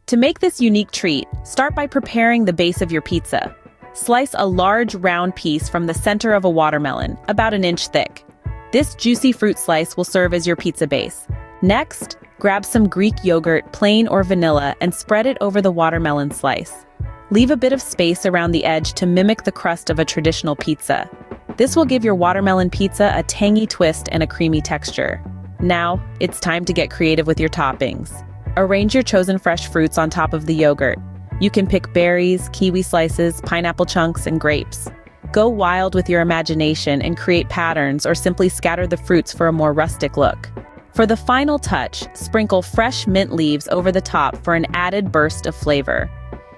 To make this unique treat, start by preparing the base of your pizza. Slice a large round piece from the center of a watermelon, about an inch thick. This juicy fruit slice will serve as your pizza base. Next, grab some Greek yogurt, plain or vanilla, and spread it over the watermelon slice. Leave a bit of space around the edge to mimic the crust of a traditional pizza. This will give your watermelon pizza a tangy twist and a creamy texture. Now, it's time to get creative with your toppings. Arrange your chosen fresh fruits on top of the yogurt. You can pick berries, kiwi slices, pineapple chunks, and grapes. Go wild with your imagination and create patterns or simply scatter the fruits for a more rustic look. For the final touch, sprinkle fresh mint leaves over the top for an added burst of flavor.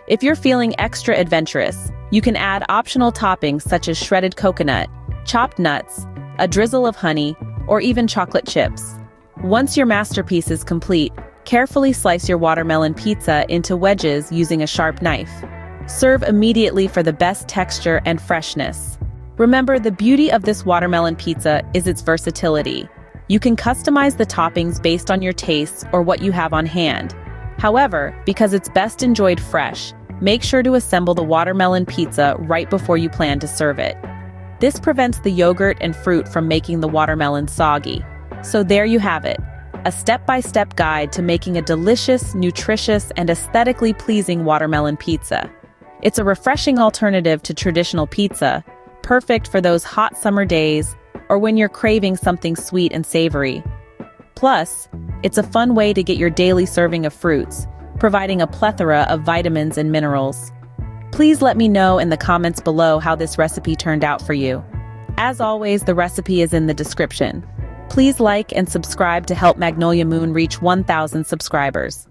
If you're feeling extra adventurous, you can add optional toppings such as shredded coconut, chopped nuts, a drizzle of honey, or even chocolate chips. Once your masterpiece is complete, carefully slice your watermelon pizza into wedges using a sharp knife. Serve immediately for the best texture and freshness. Remember, the beauty of this watermelon pizza is its versatility. You can customize the toppings based on your tastes or what you have on hand. However, because it's best enjoyed fresh, make sure to assemble the watermelon pizza right before you plan to serve it. This prevents the yogurt and fruit from making the watermelon soggy. So there you have it, a step-by-step guide to making a delicious, nutritious, and aesthetically pleasing watermelon pizza. It's a refreshing alternative to traditional pizza, perfect for those hot summer days or when you're craving something sweet and savory. Plus, it's a fun way to get your daily serving of fruits, providing a plethora of vitamins and minerals. Please let me know in the comments below how this recipe turned out for you. As always, the recipe is in the description. Please like and subscribe to help Magnolia Moon reach 1,000 subscribers.